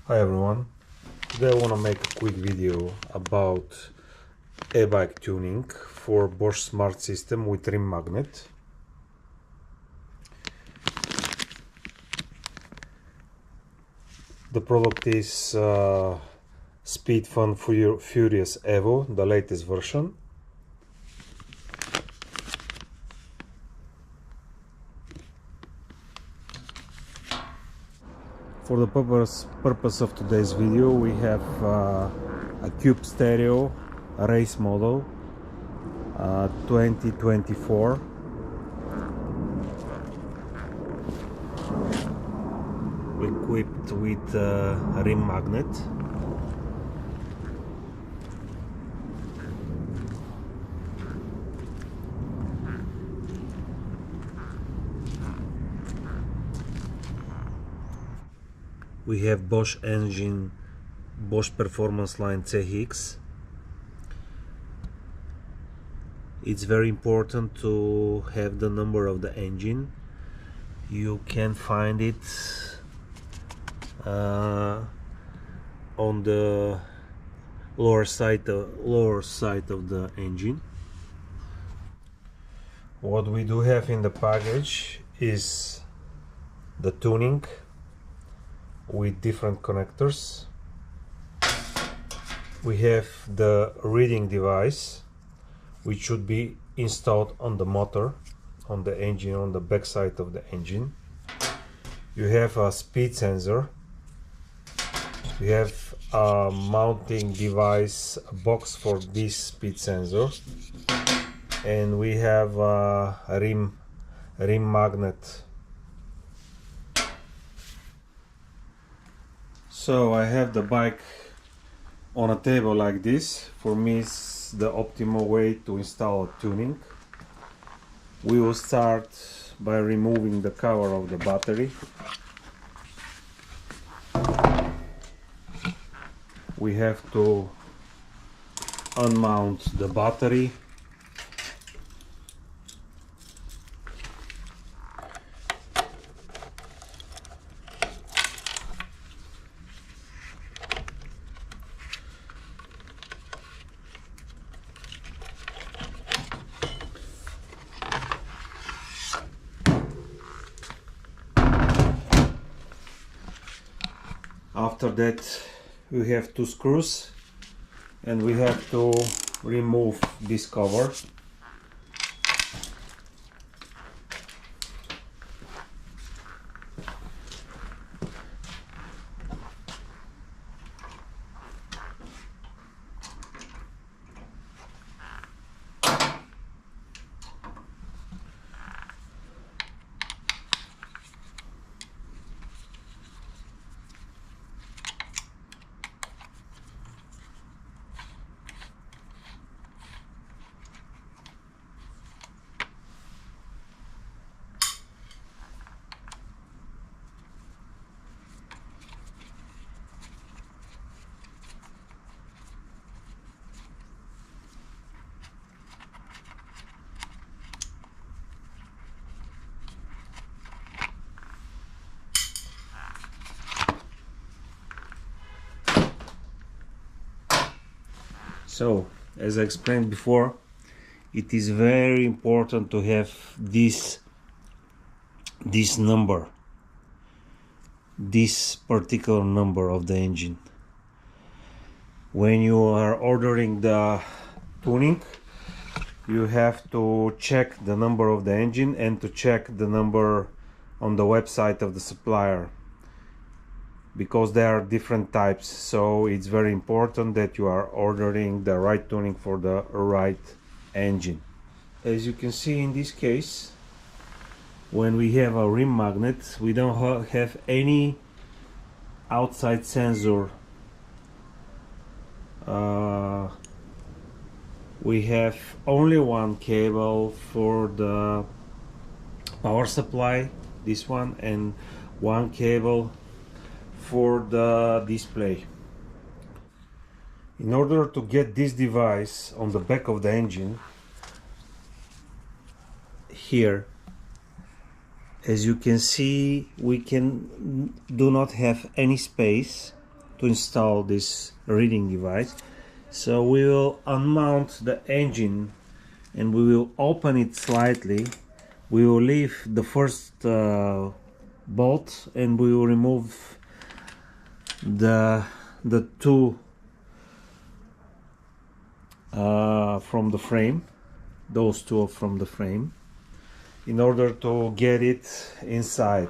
Hi everyone, today I want to make a quick video about e-bike tuning for Bosch Smart System with rim magnet. The product is Speed Fun Furious Evo, the latest version. For the purpose of today's video, we have a Cube Stereo race model 2024. Equipped with a rim magnet. We have Bosch engine, Bosch Performance Line CX. It's very important to have the number of the engine. You can find it on the lower side of the engine. What we do have in the package is the tuning with different connectors. We have the reading device, which should be installed on the motor, on the engine, on the back side of the engine. You have a speed sensor. We have a mounting device, a box for this speed sensor, and we have a rim magnet. So I have the bike on a table like this. For me, it's the optimal way to install a tuning. We will start by removing the cover of the battery. We have to unmount the battery. After that, we have two screws and we have to remove this cover. So, as I explained before, it is very important to have this number, this particular number of the engine. When you are ordering the tuning, you have to check the number of the engine and to check the number on the website of the supplier, because there are different types. So it's very important that you are ordering the right tuning for the right engine. As you can see in this case, when we have a rim magnet, we don't have any outside sensor. We have only one cable for the power supply, this one, and one cable for the display. In order to get this device on the back of the engine, here, as you can see, we do not have any space to install this reading device. So we will unmount the engine and we will open it slightly. We will leave the first bolt and we will remove the two from the frame, those two from the frame, in order to get it inside.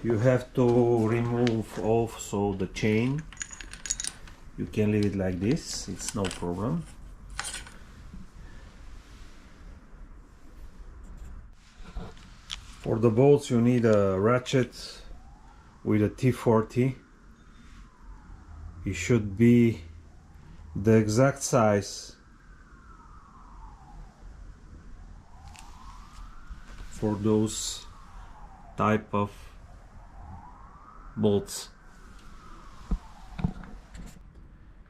You have to remove also the chain. You can leave it like this, it's no problem. For the bolts you need a ratchet with a T40. It should be the exact size for those type of bolts.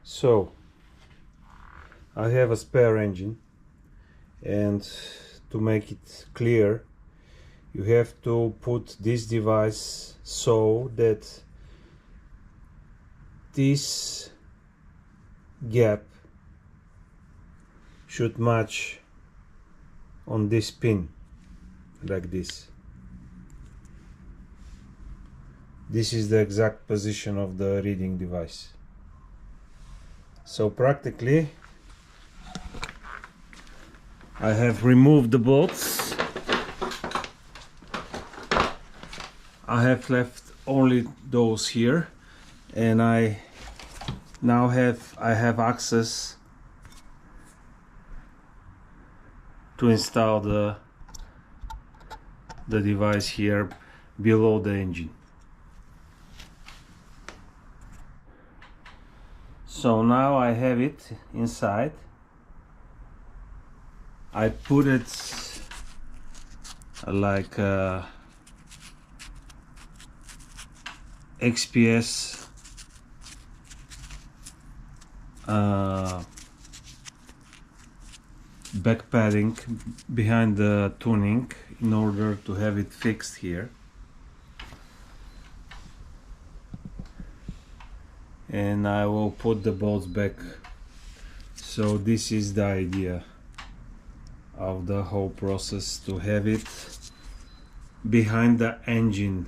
So I have a spare engine, and to make it clear, you have to put this device so that this gap should match on this pin, like this. This is the exact position of the reading device. So practically I have removed the bolts. I have left only those here, and I have access to install the device here below the engine. So now I have it inside. I put it like XPS back padding behind the tuning in order to have it fixed here. And I will put the bolts back. So this is the idea of the whole process, to have it behind the engine.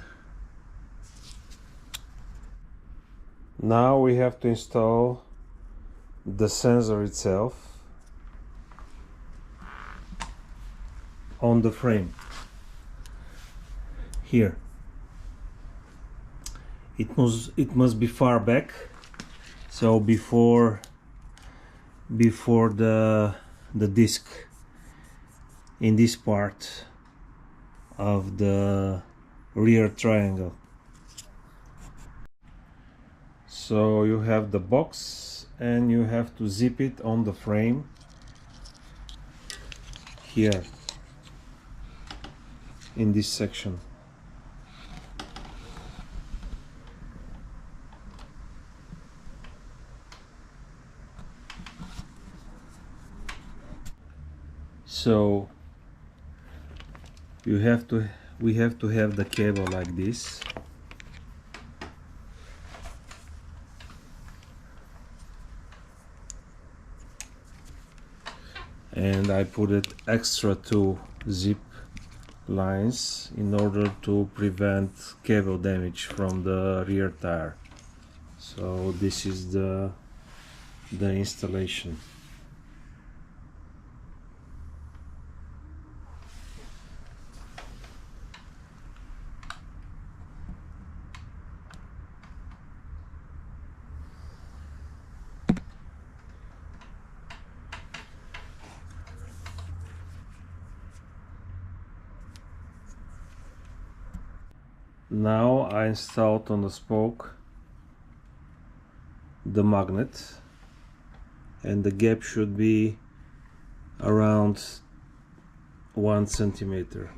Now we have to install the sensor itself on the frame here. It must be far back, so before the disc, in this part of the rear triangle. So you have the box and you have to zip it on the frame here in this section. So we have to have the cable like this. And I put it extra 2 zip lines in order to prevent cable damage from the rear tire. So this is the installation. Now I installed on the spoke the magnet, and the gap should be around 1 centimeter.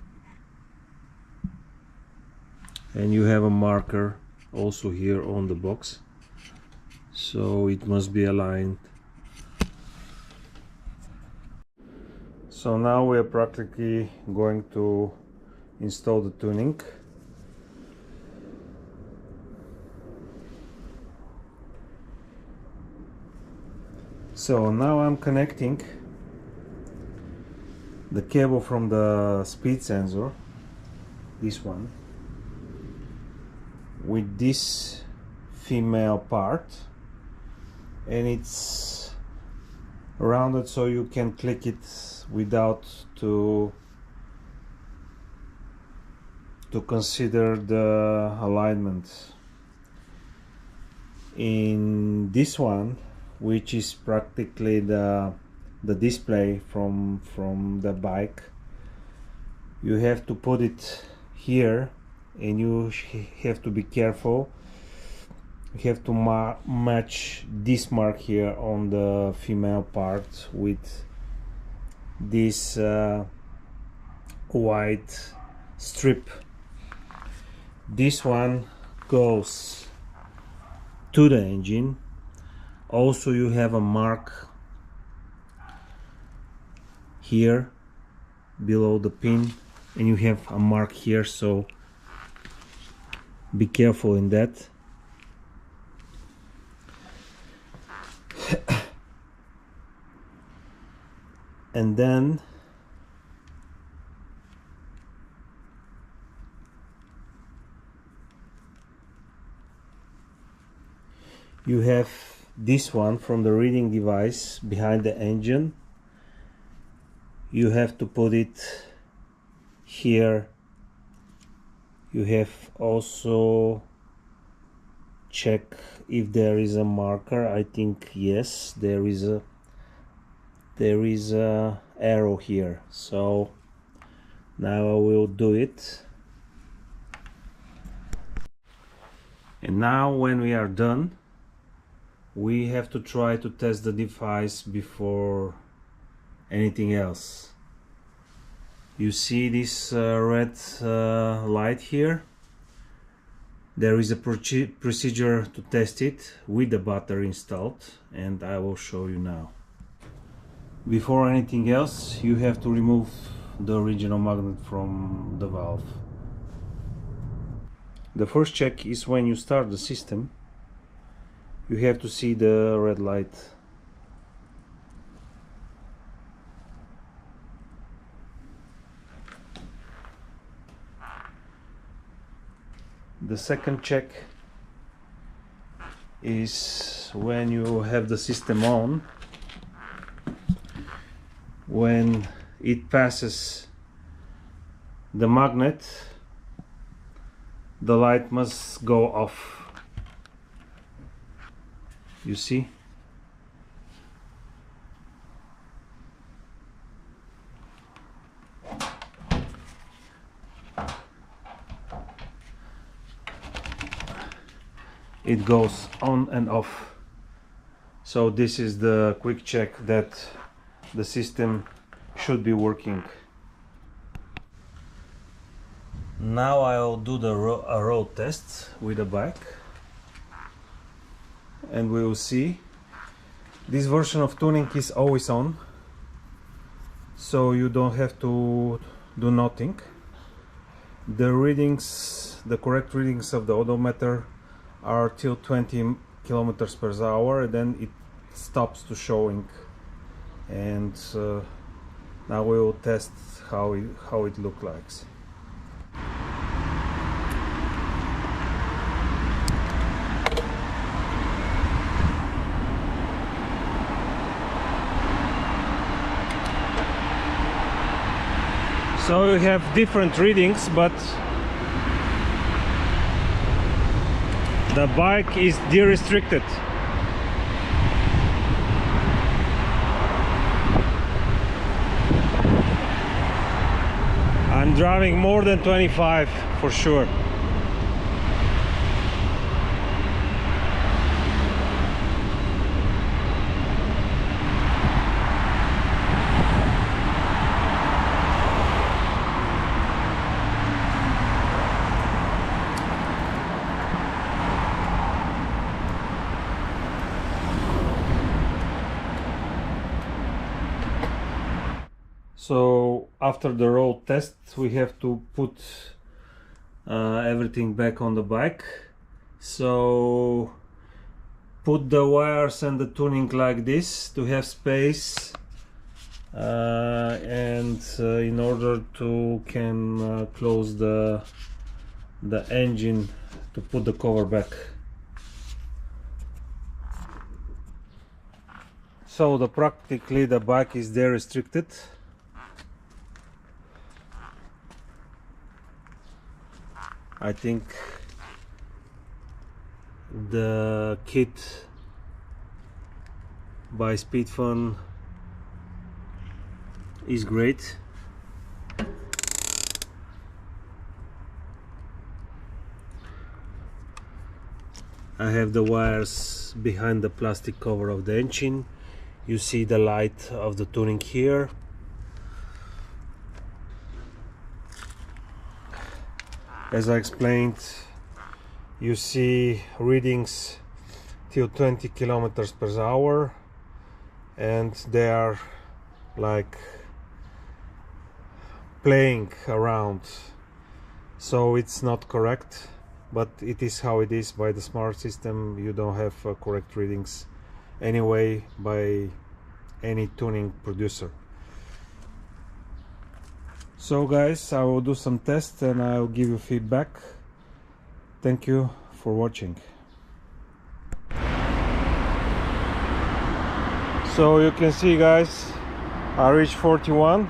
And you have a marker also here on the box, so it must be aligned. So now we are practically going to install the tuning. So now I'm connecting the cable from the speed sensor, this one, with this female part, and it's rounded so you can click it without to consider the alignment. In this one, which is practically the display from the bike, you have to put it here, and you have to be careful. You have to match this mark here on the female part with this white strip. This one goes to the engine. Also, you have a mark here below the pin, and you have a mark here, so be careful in that. And then you have this one from the reading device behind the engine. You have to put it here. You have also check if there is a marker. I think yes, there is a arrow here. So now I will do it. And now when we are done, we have to try to test the device before anything else. You see this red light here? There is a procedure to test it with the battery installed, and I will show you now. Before anything else, you have to remove the original magnet from the valve. The first check is when you start the system. You have to see the red light. The second check is when you have the system on. When it passes the magnet, the light must go off. You see? It goes on and off. So this is the quick check that the system should be working. Now I'll do a road test with the bike, and we will see. This version of tuning is always on, so you don't have to do nothing. The readings, the correct readings of the odometer are till 20 kilometers per hour, and then it stops to showing. And now we will test how it looks like. So you have different readings, but the bike is de-restricted. I'm driving more than 25 for sure. So after the road test, we have to put everything back on the bike. So put the wires and the tuning like this to have space, and in order to can close the engine to put the cover back. So practically the bike is there restricted. I think the kit by Speedfun is great. I have the wires behind the plastic cover of the engine. You see the light of the tuning here. As I explained, you see readings till 20 kilometers per hour, and they are like playing around, so it's not correct, but it is how it is. By the smart system you don't have correct readings anyway by any tuning producer. So guys, I will do some tests and I'll give you feedback. Thank you for watching. So you can see guys, I reached 41.